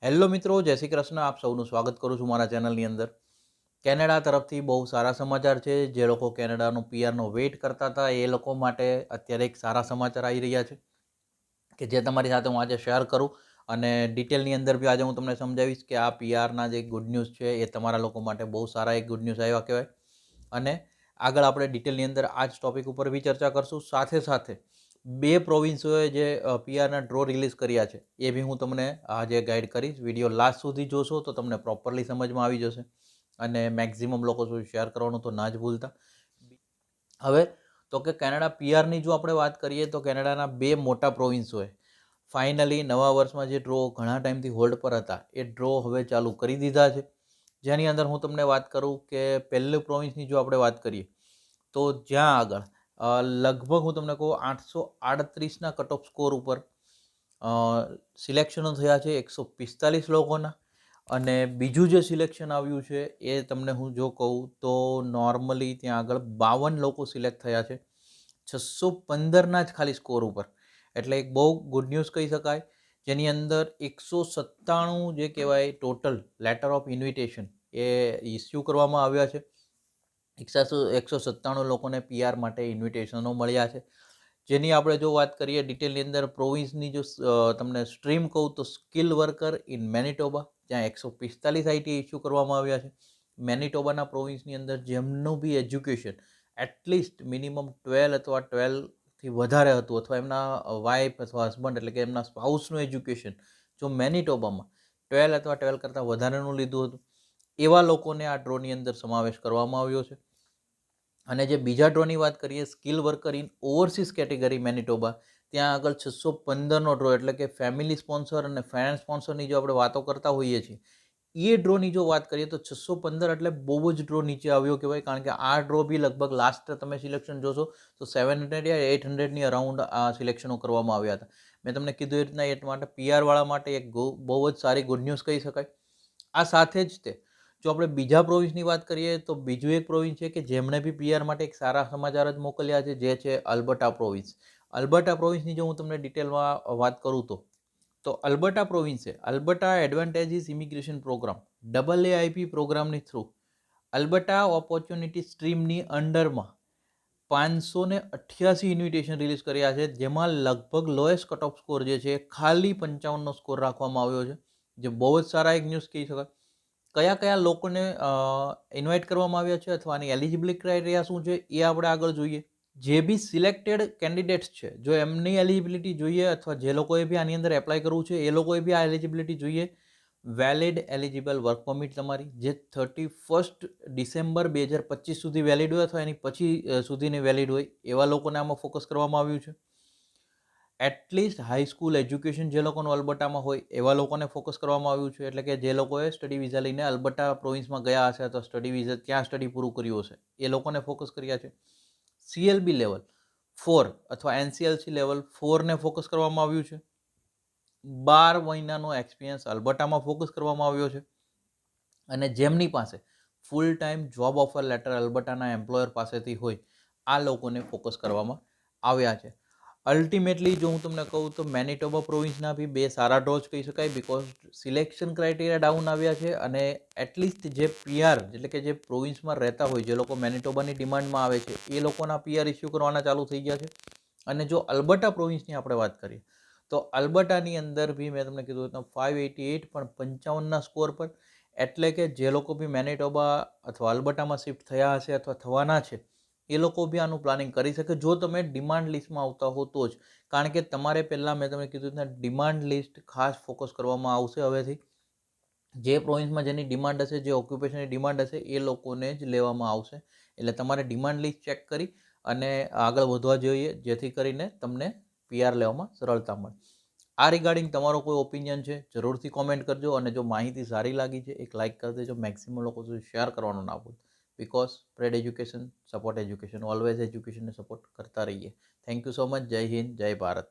Hello મિત્રો, જય શ્રી કૃષ્ણ. આપ સૌનું સ્વાગત કરું છું મારા ચેનલની અંદર. કેનેડા તરફથી બહુ સારા સમાચાર છે. જે લોકો કેનેડાનું પીઆરનો વેઇટ કરતા હતા એ લોકો માટે અત્યારે એક સારા સમાચાર આવી રહ્યા છે કે જે તમારી સાથે હું આજે શેર કરું અને ડિટેલની અંદર બી આજે હું તમને સમજાવીશ કે આ પીઆરના જે ગુડ ન્યૂઝ છે એ તમારા લોકો માટે બહુ સારા એક ગુડ ન્યૂઝ આવ્યા કહેવાય. અને આગળ આપણે ડિટેલની અંદર આ જ ટોપિક ઉપર બી ચર્ચા કરશું. સાથે સાથે બે પ્રોવિન્સોએ જે પીઆરના ડ્રો રિલીઝ કર્યા છે એ બી હું તમને આજે ગાઈડ કરીશ. વિડીયો લાસ્ટ સુધી જોશો તો તમને પ્રોપરલી સમજમાં આવી જશે અને મેક્ઝિમમ લોકો સુધી શેર કરવાનું તો ના જ ભૂલતા. હવે તો કે કેનેડા પીઆરની જો આપણે વાત કરીએ તો કેનેડાના બે મોટા પ્રોવિન્સોએ ફાઇનલી નવા વર્ષમાં જે ડ્રો ઘણા ટાઈમથી હોલ્ડ પર હતા એ ડ્રો હવે ચાલુ કરી દીધા છે. જેની અંદર હું તમને વાત કરું કે પહેલું પ્રોવિન્સની જો આપણે વાત કરીએ તો જ્યાં આગળ લગભગ હું તમને કહું 838ના કટ ઓફ સ્કોર ઉપર સિલેક્શનો થયા છે 145 લોકોના. અને બીજું જે સિલેક્શન આવ્યું છે એ તમને હું જો કહું તો નોર્મલી ત્યાં આગળ 52 લોકો સિલેક્ટ થયા છે 615ના જ ખાલી સ્કોર ઉપર. એટલે એક બહુ ગુડ ન્યૂઝ કહી શકાય. જેની અંદર 197 જે કહેવાય total letter of invitation A issue કરવામાં આવ્યા છે. 197 લોકોને પીઆર માટે ઇન્વિટેશનો મળ્યા છે. જેની આપણે જો વાત કરીએ ડિટેલની અંદર પ્રોવિન્સની જો તમને સ્ટ્રીમ કહું તો સ્કિલ વર્કર ઇન મેનિટોબા, જ્યાં 145 આઈટી ઇસ્યુ કરવામાં આવ્યા છે. મેનિટોબાના પ્રોવિન્સની અંદર જેમનું બી એજ્યુકેશન એટલીસ્ટ મિનિમમ 12 અથવા 12થી વધારે હતું અથવા એમના વાઇફ અથવા હસબન્ડ એટલે કે એમના સ્પાઉસનું એજ્યુકેશન જો મેનિટોબામાં 12 અથવા 12 કરતાં વધારેનું લીધું હતું એવા લોકોને આ ડ્રોની અંદર સમાવેશ કરવામાં આવ્યો છે. અને જે બીજા ડ્રોની વાત કરીએ skill worker in overseas category Manitoba, ત્યાં આગળ 615નો ડ્રો એટલે કે ફેમિલી સ્પોન્સર અને ફાઇનાન્સ સ્પોન્સરની જો આપણે વાતો કરતા હોઈએ છીએ એ ડ્રોની જો વાત કરીએ તો 615 એટલે બહુ જ ડ્રો નીચે આવ્યો કહેવાય. કારણ કે આ ડ્રો બી લગભગ લાસ્ટ તમે સિલેક્શન જોશો તો 700 યા 800ની અરાઉન્ડ આ સિલેક્શનો કરવામાં આવ્યા હતા. મેં તમને કીધું એ રીતના એ માટે પીઆરવાળા માટે એક બહુ જ સારી ગુડ ન્યૂઝ કહી શકાય. આ સાથે જ તે જો આપણે બીજા પ્રોવિન્સની વાત કરીએ તો બીજું એક પ્રોવિન્સ છે કે જેમણે બી પીઆર માટે એક સારા સમાચાર જ મોકલ્યા છે, જે છે અલ્બર્ટા પ્રોવિન્સ. અલ્બર્ટા પ્રોવિન્સની જો હું તમને ડિટેલમાં વાત કરું તો Alberta પ્રોવિન્સે Alberta advantages immigration programme AAIP પ્રોગ્રામની through Alberta opportunity સ્ટ્રીમની અંડરમાં 588 invitation release કર્યા છે. જેમાં લગભગ લોએસ્ટ કટ ઓફ સ્કોર જે છે ખાલી 55નો સ્કોર રાખવામાં આવ્યો છે, જે બહુ જ સારા એક ન્યૂઝ કહી શકાય. કયા કયા લોકોને ઇન્વાઇટ કરવામાં આવ્યા છે અથવા આની એલિજિબિલિટી ક્રાઇટેરિયા શું છે એ આપણે આગળ જોઈએ. જે બી સિલેક્ટેડ કેન્ડિડેટ્સ છે જો એમની એલિજિબિલિટી જોઈએ અથવા જે લોકોએ બી આની અંદર એપ્લાય કરવું છે એ લોકોએ બી આ એલિજિબિલિટી જોઈએ. વેલિડ એલિજિબલ વર્ક પરમિટ તમારી જે 31 ડિસેમ્બર 2025 સુધી વેલિડ હોય અથવા એની પછી સુધીની વેલિડ હોય એવા લોકોને આમાં ફોકસ કરવામાં આવ્યું છે. એટલીસ્ટ હાઈસ્કૂલ એજ્યુકેશન જે લોકોનું અલ્બર્ટામાં હોય એવા લોકોને ફોકસ કરવામાં આવ્યું છે. એટલે કે જે લોકોએ સ્ટડી વિઝા લઈને અલ્બર્ટા પ્રોવિન્સમાં ગયા હશે અથવા સ્ટડી વિઝા ત્યાં સ્ટડી પૂરું કર્યું હશે એ લોકોને ફોકસ કર્યા છે. CLB લેવલ 4 અથવા NCLC લેવલ 4ને ફોકસ કરવામાં આવ્યું છે. 12 મહિનાનો એક્સપિરિયન્સ અલ્બર્ટામાં ફોકસ કરવામાં આવ્યો છે. અને જેમની પાસે full time job offer letter અલ્બર્ટાના એમ્પ્લોયર પાસેથી હોય આ લોકોને ફોકસ કરવામાં આવ્યા છે. અલ્ટિમેટલી જો હું તમને કહું તો મેનિટોબા પ્રોવિન્સના બી બે સારા ડ્રો જ કહી શકાય, બિકોઝ સિલેક્શન ક્રાઇટેરિયા ડાઉન આવ્યા છે અને એટલીસ્ટ જે પીઆર એટલે કે જે પ્રોવિન્સમાં રહેતા હોય જે લોકો મેનિટોબાની ડિમાન્ડમાં આવે છે એ લોકોના પીઆર ઇસ્યુ કરવાના ચાલુ થઈ ગયા છે. અને જો અલ્બર્ટા પ્રોવિન્સની આપણે વાત કરીએ તો અલ્બર્ટાની અંદર બી મેં તમને કીધું તો 588 પણ 55ના સ્કોર પર. એટલે કે જે લોકો બી મેનિટોબા અથવા અલ્બર્ટામાં શિફ્ટ થયા હશે અથવા થવાના છે એ લોકો બી આનું પ્લાનિંગ કરી શકે જો તમે ડિમાન્ડ લિસ્ટમાં આવતા હો તો જ. કારણ કે તમારે પહેલાં મેં તમને કીધું ડિમાન્ડ લિસ્ટ ખાસ ફોકસ કરવામાં આવશે હવેથી. જે પ્રોવિન્સમાં જેની ડિમાન્ડ હશે, જે ઓક્યુપેશનની ડિમાન્ડ હશે એ લોકોને જ લેવામાં આવશે. એટલે તમારે ડિમાન્ડ લિસ્ટ ચેક કરી અને આગળ વધવા જોઈએ જેથી કરીને તમને પીઆર લેવામાં સરળતા મળે. આ રિગાર્ડિંગ તમારો કોઈ ઓપિનિયન છે જરૂરથી કોમેન્ટ કરજો અને જો માહિતી સારી લાગી છે એક લાઇક કરી દેજો. મેક્સિમમ લોકો સુધી શેર કરવાનું ના ભૂલ, because spread education, support education, always એજ્યુકેશનને સપોર્ટ કરતા રહીએ. Thank you so much. જય હિન્દ, જય ભારત.